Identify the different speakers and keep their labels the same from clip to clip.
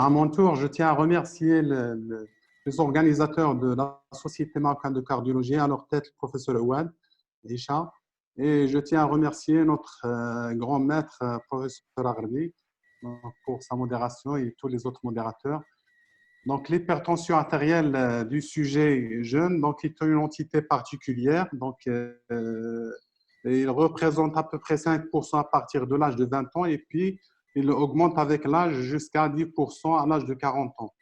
Speaker 1: À mon tour, je tiens à remercier les organisateurs de la Société marocaine de cardiologie, à leur tête le professeur Ouad Isha. Et je tiens à remercier notre grand maître, professeur Arbi, pour sa modération et tous les autres modérateurs. Donc, l'hypertension artérielle du sujet jeune donc, est une entité particulière. Donc, il représente à peu près 5% à partir de l'âge de 20 ans et puis il augmente avec l'âge jusqu'à 10% à l'âge de 40 ans.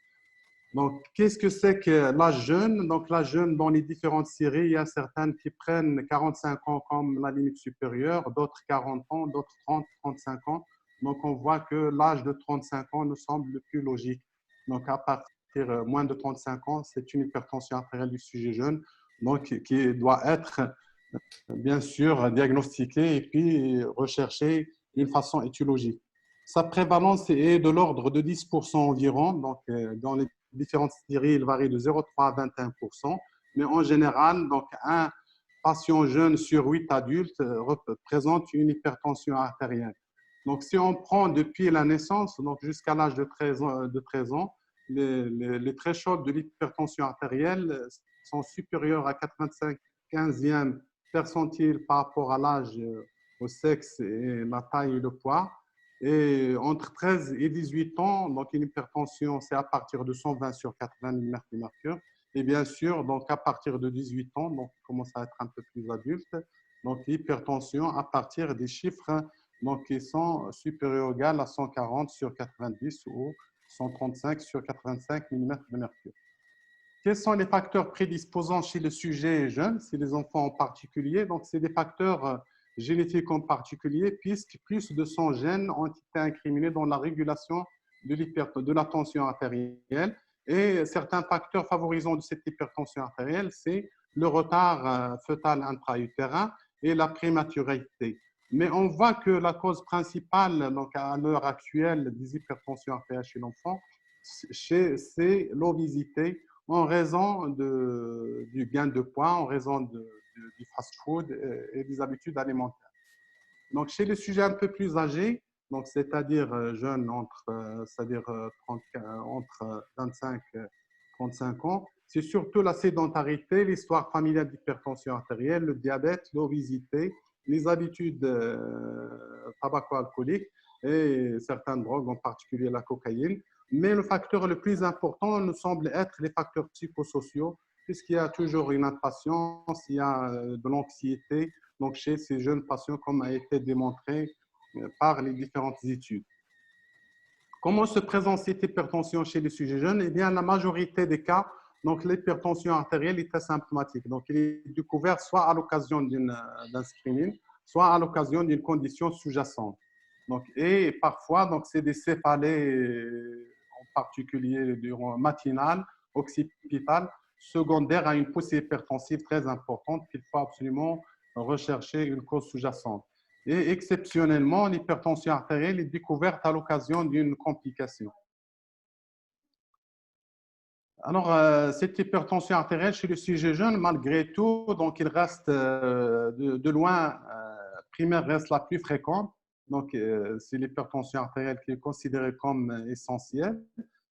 Speaker 1: Donc, qu'est-ce que c'est que l'âge jeune? Donc, l'âge jeune, dans les différentes séries, il y a certaines qui prennent 45 ans comme la limite supérieure, d'autres 40 ans, d'autres 30, 35 ans. Donc, on voit que l'âge de 35 ans nous semble le plus logique. Donc, à partir de moins de 35 ans, c'est une hypertension artérielle du sujet jeune, donc qui doit être bien sûr diagnostiquée et puis recherchée d'une façon étiologique. Sa prévalence est de l'ordre de 10% environ, donc dans les différentes séries, il varie de 0,3 à 21%, mais en général, donc un patient jeune sur 8 adultes présente une hypertension artérielle. Donc, si on prend depuis la naissance, donc jusqu'à l'âge de 13 ans, les thresholds de l'hypertension artérielle sont supérieurs à 85 15e percentile par rapport à l'âge, au sexe et la taille et le poids. Et entre 13 et 18 ans, donc une hypertension, c'est à partir de 120 sur 80 mm de mercure. Et bien sûr, donc à partir de 18 ans, donc commence à être un peu plus adulte, donc l'hypertension à partir des chiffres donc, qui sont supérieurs ou égaux à 140 sur 90 ou 135 sur 85 mm de mercure. Quels sont les facteurs prédisposants chez le sujet jeune, chez les enfants en particulier? Donc, c'est des facteurs génétiques en particulier, puisque plus de 100 gènes ont été incriminés dans la régulation de la tension artérielle. Et certains facteurs favorisants de cette hypertension artérielle, c'est le retard fœtal intra-utérin et la prématurité. Mais on voit que la cause principale, donc à l'heure actuelle, des hypertensions artérielles chez l'enfant, c'est l'obésité en raison du gain de poids, en raison du fast-food et des habitudes alimentaires. Donc, chez les sujets un peu plus âgés, donc c'est-à-dire jeunes entre 25 et 35 ans, c'est surtout la sédentarité, l'histoire familiale d'hypertension artérielle, le diabète, l'obésité, les habitudes tabaco-alcooliques et certaines drogues, en particulier la cocaïne. Mais le facteur le plus important nous semble être les facteurs psychosociaux, puisqu'il y a toujours une impatience, il y a de l'anxiété donc chez ces jeunes patients, comme a été démontré par les différentes études. Comment se présente cette hypertension chez les sujets jeunes? Eh bien, la majorité des cas, donc l'hypertension artérielle est asymptomatique. Donc, il est découvert soit à l'occasion d'un screening, soit à l'occasion d'une condition sous-jacente. Donc, et parfois, donc, c'est des céphalées, en particulier durant matinale, occipitale, secondaire à une poussée hypertensive très importante qu'il faut absolument rechercher une cause sous-jacente. Et exceptionnellement, l'hypertension artérielle est découverte à l'occasion d'une complication. Alors, cette hypertension artérielle chez le sujet jeune, malgré tout, donc il reste de loin, primaire reste la plus fréquente. Donc, c'est l'hypertension artérielle qui est considérée comme essentielle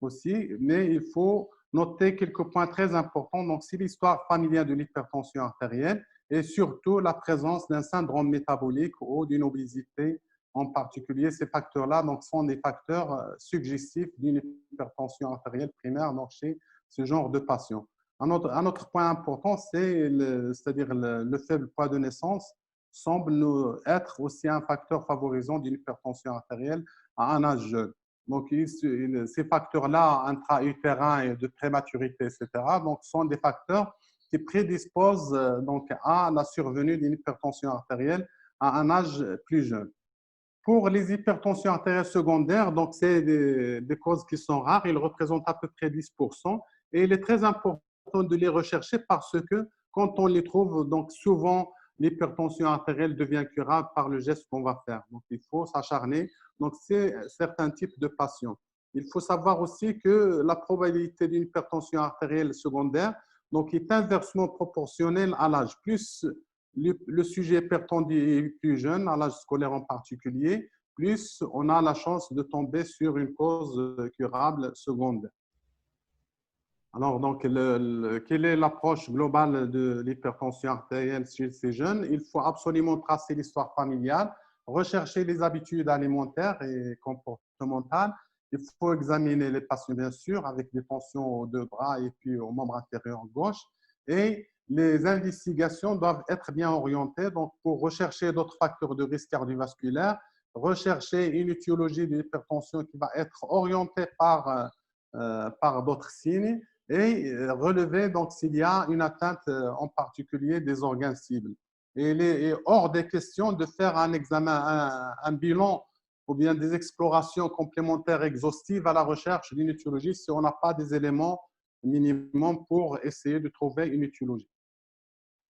Speaker 1: aussi, mais il faut noter quelques points très importants. Donc, c'est l'histoire familiale de l'hypertension artérielle et surtout la présence d'un syndrome métabolique ou d'une obésité en particulier. Ces facteurs-là donc, sont des facteurs suggestifs d'une hypertension artérielle primaire donc, chez ce genre de patients. Un autre point important, c'est-à-dire le faible poids de naissance semble être aussi un facteur favorisant d'une hypertension artérielle à un âge jeune. Donc, ces facteurs-là, intra-utérins et de prématurité, etc., donc, sont des facteurs qui prédisposent donc, à la survenue d'une hypertension artérielle à un âge plus jeune. Pour les hypertensions artérielles secondaires, donc c'est des causes qui sont rares, ils représentent à peu près 10%, et il est très important de les rechercher parce que quand on les trouve, donc souvent l'hypertension artérielle devient curable par le geste qu'on va faire. Donc il faut s'acharner. Donc c'est certains types de patients. Il faut savoir aussi que la probabilité d'une hypertension artérielle secondaire donc, est inversement proportionnelle à l'âge. Plus le sujet hypertendu est plus jeune, à l'âge scolaire en particulier, plus on a la chance de tomber sur une cause curable secondaire. Alors, donc, quelle est l'approche globale de l'hypertension artérielle chez ces jeunes? Il faut absolument tracer l'histoire familiale, rechercher les habitudes alimentaires et comportementales. Il faut examiner les patients, bien sûr, avec des tensions aux deux bras et puis au membre inférieur gauche. Et les investigations doivent être bien orientées donc, pour rechercher d'autres facteurs de risque cardiovasculaire, rechercher une étiologie de l'hypertension qui va être orientée par d'autres signes et relever donc s'il y a une atteinte en particulier des organes cibles. Et il est hors des questions de faire un examen, un bilan ou bien des explorations complémentaires exhaustives à la recherche d'une étiologie si on n'a pas des éléments minimum pour essayer de trouver une étiologie.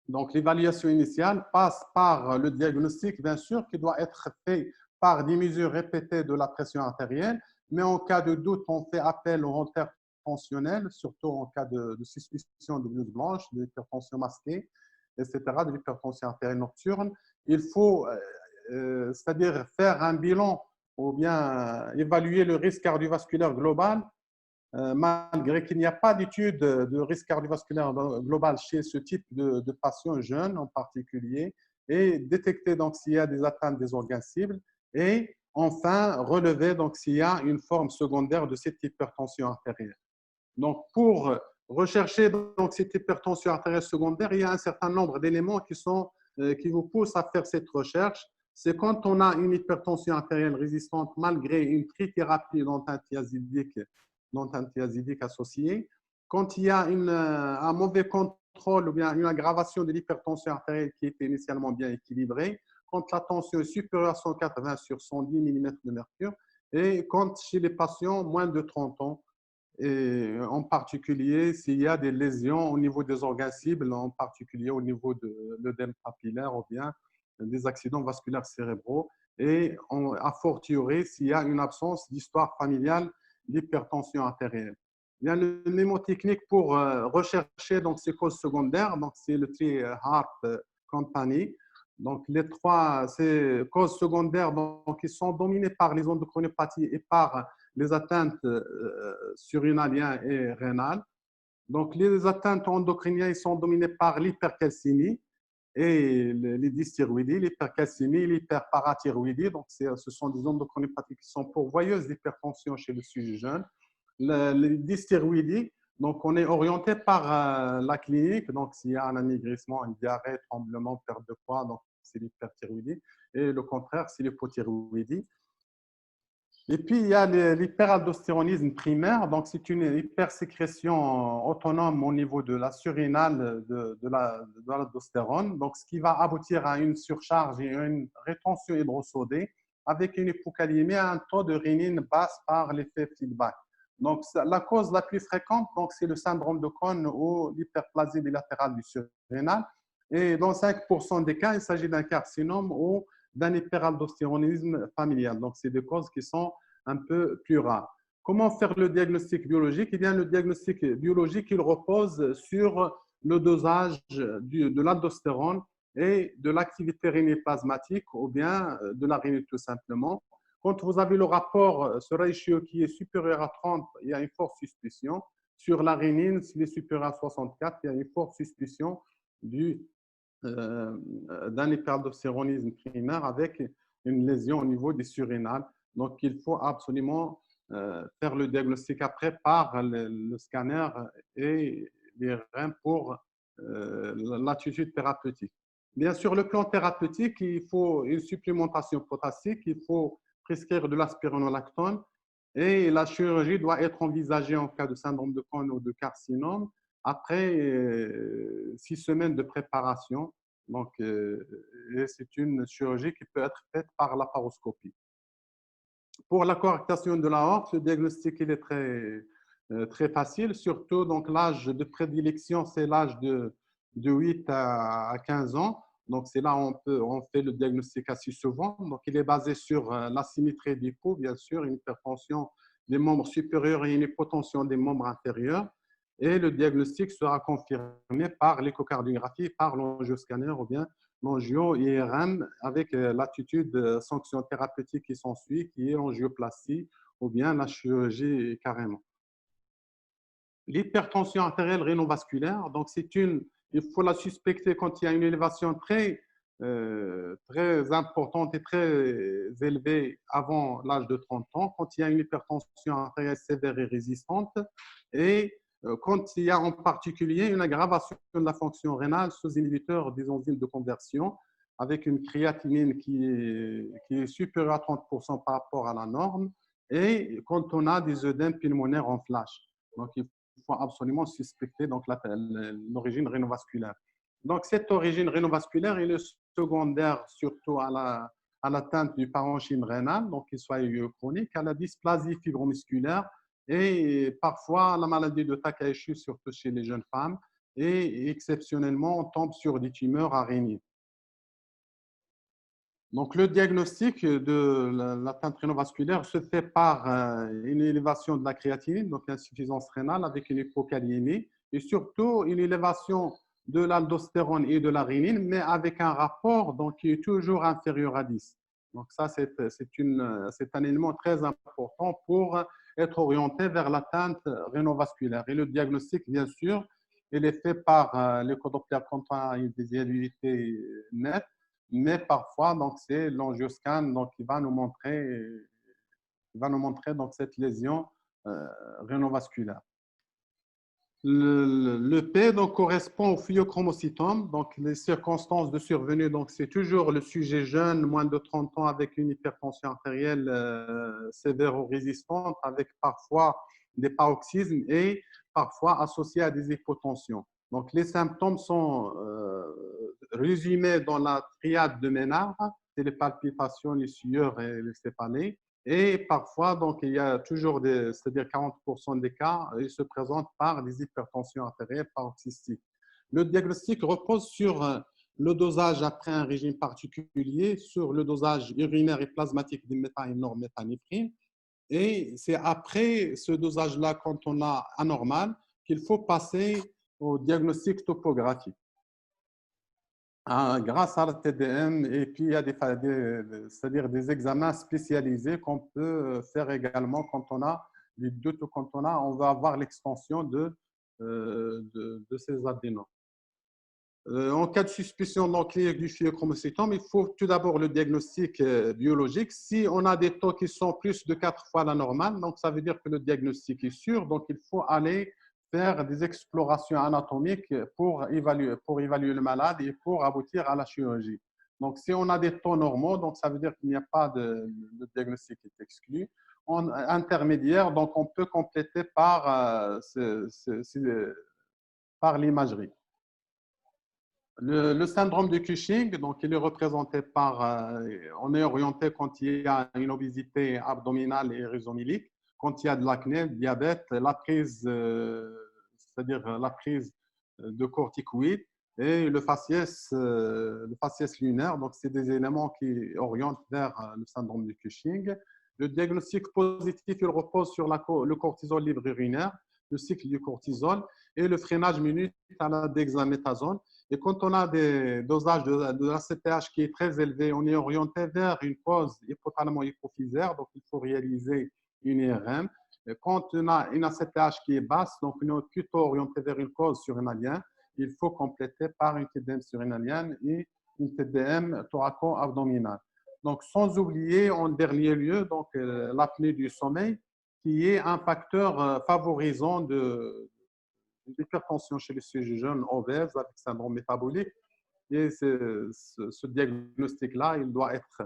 Speaker 1: Donc, l'évaluation initiale passe par le diagnostic, bien sûr, qui doit être fait par des mesures répétées de la pression artérielle, mais en cas de doute, on fait appel au Holter tensionnel, surtout en cas de suspicion de blouse blanche, de l'hypertension masquée, etc., de l'hypertension artérielle nocturne. Il faut, c'est-à-dire faire un bilan ou bien évaluer le risque cardiovasculaire global malgré qu'il n'y a pas d'étude de risque cardiovasculaire global chez ce type de patients jeunes en particulier, et détecter donc s'il y a des atteintes des organes cibles, et enfin relever donc s'il y a une forme secondaire de cette hypertension artérielle. Donc pour rechercher donc cette hypertension artérielle secondaire, il y a un certain nombre d'éléments qui vous poussent à faire cette recherche. C'est quand on a une hypertension artérielle résistante malgré une trithérapie d'antiacidique associée, quand il y a un mauvais contrôle ou bien une aggravation de l'hypertension artérielle qui était initialement bien équilibrée, quand la tension est supérieure à 180 sur 110 mm de mercure, et quand chez les patients moins de 30 ans, et en particulier s'il y a des lésions au niveau des organes cibles, en particulier au niveau de l'œdème papillaire ou bien des accidents vasculaires cérébraux, et a fortiori s'il y a une absence d'histoire familiale d'hypertension artérielle. Il y a une mnémotechnique pour rechercher donc, ces causes secondaires, donc c'est le Tri-Heart Company. Donc les ces causes secondaires donc, qui sont dominées par les endocrinopathies et par les atteintes surrénaliennes et rénales. Donc, les atteintes endocriniennes sont dominées par l'hypercalcémie et les dysthyroïdies, l'hypercalcémie et l'hyperparathyroïdie. Donc, ce sont des endocrinopathies qui sont pourvoyeuses d'hypertension chez le sujet jeune. Les dysthyroïdies, donc on est orienté par la clinique. Donc, s'il y a un amaigrissement, une diarrhée, tremblement, perte de poids, donc c'est l'hyperthyroïdie. Et le contraire, c'est l'hypothyroïdie. Et puis, il y a l'hyperaldostéronisme primaire. Donc, c'est une hypersécrétion autonome au niveau de la surrénale de l'aldostérone. Donc, ce qui va aboutir à une surcharge et une rétention hydrosodée avec une hypokaliémie et un taux de rénine basse par l'effet feedback. Donc, la cause la plus fréquente, c'est le syndrome de Crohn ou l'hyperplasie bilatérale du surrénal. Et dans 5% des cas, il s'agit d'un carcinome ou d'un hyperaldostéronisme familial. Donc, c'est des causes qui sont un peu plus rares. Comment faire le diagnostic biologique? Eh bien, le diagnostic biologique, il repose sur le dosage de l'aldostérone et de l'activité rénine-plasmatique ou bien de la rénine tout simplement. Quand vous avez le rapport, ce ratio qui est supérieur à 30, il y a une forte suspicion. Sur la rénine, s'il est supérieur à 64, il y a une forte suspicion d'un hyperaldostéronisme primaire avec une lésion au niveau des surrénales. Donc, il faut absolument faire le diagnostic après par le scanner et les reins pour l'attitude thérapeutique. Bien sûr, le plan thérapeutique, il faut une supplémentation potassique, il faut prescrire de l'aspironolactone et la chirurgie doit être envisagée en cas de syndrome de Crohn ou de carcinome après 6 semaines de préparation. Donc, c'est une chirurgie qui peut être faite par laparoscopie. Pour la coarctation de l'aorte, le diagnostic il est très facile, surtout donc l'âge de prédilection, c'est l'âge de 8 à 15 ans. Donc, c'est là où on fait le diagnostic assez souvent. Donc, il est basé sur l'asymétrie des peaux, bien sûr, une hypertension des membres supérieurs et une hypotension des membres inférieurs. Et le diagnostic sera confirmé par l'échocardiographie, par l'angioscanner ou bien l'angio-IRM avec l'attitude sanction thérapeutique qui s'ensuit, qui est l'angioplastie ou bien la chirurgie carrément. L'hypertension artérielle rénovasculaire, donc il faut la suspecter quand il y a une élévation très importante et très élevée avant l'âge de 30 ans, quand il y a une hypertension artérielle sévère et résistante, et quand il y a en particulier une aggravation de la fonction rénale sous inhibiteur des enzymes de conversion, avec une créatinine qui est supérieure à 30% par rapport à la norme, et quand on a des œdèmes pulmonaires en flash. Donc, il faut absolument suspecter l'origine rénovasculaire. Donc, cette origine rénovasculaire est secondaire surtout à l'atteinte du parenchyme rénal, donc qu'il soit chronique, à la dysplasie fibromusculaire et parfois la maladie de Takahashi, surtout chez les jeunes femmes, et exceptionnellement, on tombe sur des tumeurs aréniques. Donc, le diagnostic de l'atteinte rénovasculaire se fait par une élévation de la créatinine, donc insuffisance rénale avec une hypokaliémie, et surtout une élévation de l'aldostérone et de la rénine, mais avec un rapport donc, qui est toujours inférieur à 10. Donc, ça, c'est un élément très important pour être orienté vers l'atteinte rénovasculaire. Et le diagnostic, bien sûr, il est fait par l'échodoppler quand on a une visualité nette, mais parfois, donc, c'est l'angioscan donc, qui va nous montrer donc, cette lésion rénovasculaire. Le P donc, correspond au phyochromocystome. Donc, les circonstances de survenue, donc, c'est toujours le sujet jeune, moins de 30 ans, avec une hypertension artérielle sévère ou résistante, avec parfois des paroxysmes et parfois associés à des hypotensions. Donc, les symptômes sont résumés dans la triade de Ménard, c'est les palpitations, les sueurs et les céphalées. Et parfois, donc, il y a toujours c'est-à-dire 40% des cas, ils se présentent par des hypertensions artérielles paroxystiques. Le diagnostic repose sur le dosage après un régime particulier, sur le dosage urinaire et plasmatique méthanéphrine. Et c'est après ce dosage-là, quand on a anormal, qu'il faut passer au diagnostic topographique. Grâce à la TDM, et puis il y a c'est-à-dire des examens spécialisés qu'on peut faire également quand on a des doutes ou quand on va avoir l'extension de ces adénons. En cas de suspicion nucléaire du phyochromocystome, il faut tout d'abord le diagnostic biologique. Si on a des taux qui sont plus de 4 fois la normale, donc ça veut dire que le diagnostic est sûr, donc il faut aller faire des explorations anatomiques pour évaluer le malade et pour aboutir à la chirurgie. Donc, si on a des taux normaux, donc ça veut dire qu'il n'y a pas de diagnostic qui est exclu. Intermédiaire, donc on peut compléter par l'imagerie. Le syndrome de Cushing, donc il est représenté par, on est orienté quand il y a une obésité abdominale et rhizomylique, quand il y a de l'acné, le diabète, la prise, c'est-à-dire la prise de corticoïdes et le faciès lunaire. Donc, c'est des éléments qui orientent vers le syndrome de Cushing. Le diagnostic positif, il repose sur le cortisol libre urinaire, le cycle du cortisol et le freinage minute à la dexaméthasone. Et quand on a des dosages de l'ACTH qui est très élevé, on est orienté vers une cause hypothalamo-hypophysaire, donc il faut réaliser une IRM. Et quand on a une ACTH qui est basse, donc on est plutôt orienté vers une cause surrénalienne, il faut compléter par une TDM surrénalienne et une TDM thoraco-abdominale. Donc, sans oublier en dernier lieu donc l'apnée du sommeil, qui est un facteur favorisant l'hypertension chez les sujets jeunes obèses avec syndrome métabolique. Et ce diagnostic-là, il doit être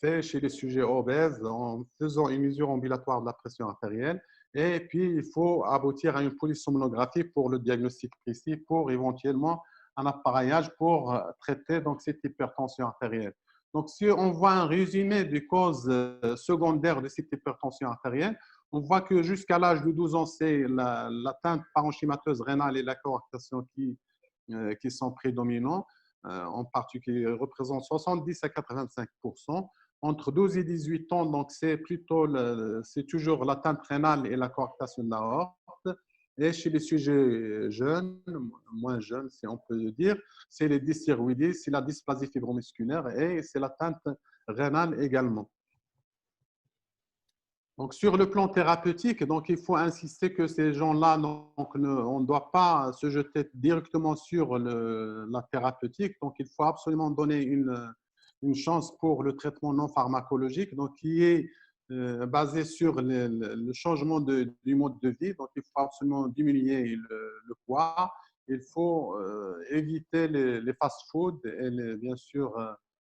Speaker 1: fait chez les sujets obèses en faisant une mesure ambulatoire de la pression artérielle. Et puis, il faut aboutir à une polysomnographie pour le diagnostic précis, pour éventuellement un appareillage pour traiter donc, cette hypertension artérielle. Donc, si on voit un résumé des causes secondaires de cette hypertension artérielle, on voit que jusqu'à l'âge de 12 ans, c'est l'atteinte parenchymateuse rénale et la coarctation qui sont prédominants. En particulier, représentent 70 à 85%. Entre 12 et 18 ans, donc c'est toujours l'atteinte rénale et la coarctation de l'aorte. Et chez les sujets jeunes, moins jeunes, si on peut le dire, c'est les dysthyroïdies, c'est la dysplasie fibromusculaire et c'est l'atteinte rénale également. Donc, sur le plan thérapeutique, donc, il faut insister que ces gens-là, on ne doit pas se jeter directement sur la thérapeutique. Donc, il faut absolument donner une chance pour le traitement non pharmacologique, donc, qui est basé sur le changement du mode de vie. Donc, il faut absolument diminuer le poids. Il faut éviter les fast-foods et bien sûr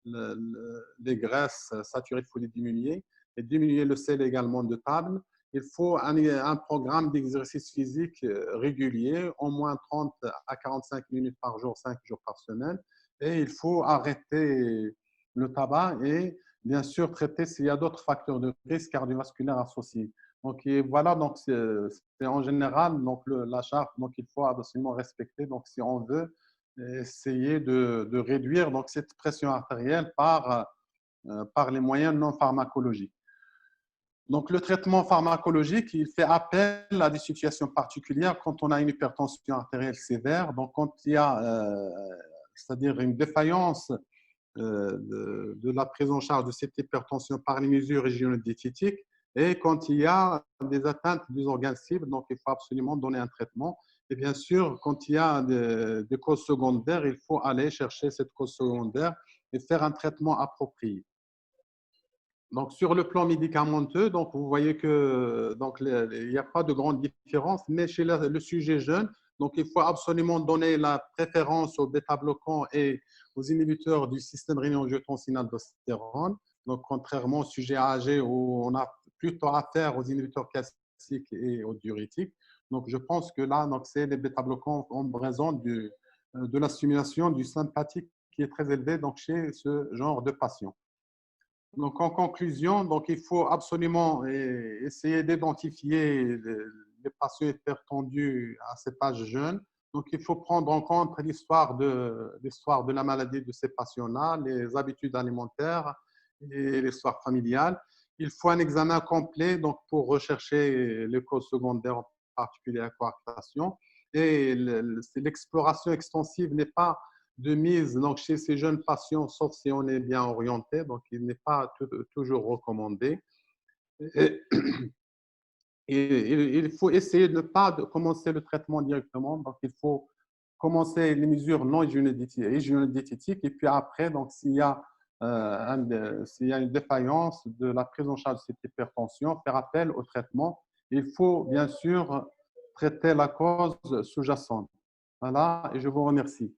Speaker 1: les graisses saturées, il faut les diminuer et diminuer le sel également de table. Il faut un programme d'exercice physique régulier, au moins 30 à 45 minutes par jour, 5 jours par semaine. Et il faut arrêter le tabac et bien sûr traiter s'il y a d'autres facteurs de risque cardiovasculaire associés. Donc voilà, donc c'est en général donc la charte, donc il faut absolument respecter. Donc si on veut essayer de réduire donc cette pression artérielle par les moyens non pharmacologiques. Donc, le traitement pharmacologique, il fait appel à des situations particulières quand on a une hypertension artérielle sévère. Donc, quand il y a, c'est-à-dire une défaillance de la prise en charge de cette hypertension par les mesures régionodiététiques et quand il y a des atteintes des organes cibles, donc il faut absolument donner un traitement. Et bien sûr, quand il y a des causes secondaires, il faut aller chercher cette cause secondaire et faire un traitement approprié. Donc, sur le plan médicamenteux, donc, vous voyez que donc, il n'y a pas de grande différence, mais chez le sujet jeune, donc, il faut absolument donner la préférence aux bêta-bloquants et aux inhibiteurs du système rénine-angiotensin-aldostérone. Donc, contrairement au sujet âgé où on a plutôt affaire aux inhibiteurs classiques et aux diurétiques. Donc, je pense que là, c'est les bêta-bloquants en raison de la stimulation du sympathique qui est très élevée donc, chez ce genre de patients. Donc, en conclusion, donc, il faut absolument essayer d'identifier les patients hypertendus à cet âge jeune. Donc, il faut prendre en compte l'histoire de la maladie de ces patients-là, les habitudes alimentaires et l'histoire familiale. Il faut un examen complet donc, pour rechercher les causes secondaires, en particulier la coarctation. Et l'exploration extensive n'est pas de mise donc, chez ces jeunes patients, sauf si on est bien orienté, donc il n'est pas toujours recommandé. Et, il faut essayer de ne pas commencer le traitement directement, donc il faut commencer les mesures non hygiéno-diététiques et puis après, donc s'il y a une défaillance de la prise en charge de cette hypertension, faire appel au traitement. Il faut bien sûr traiter la cause sous-jacente. Voilà, et je vous remercie.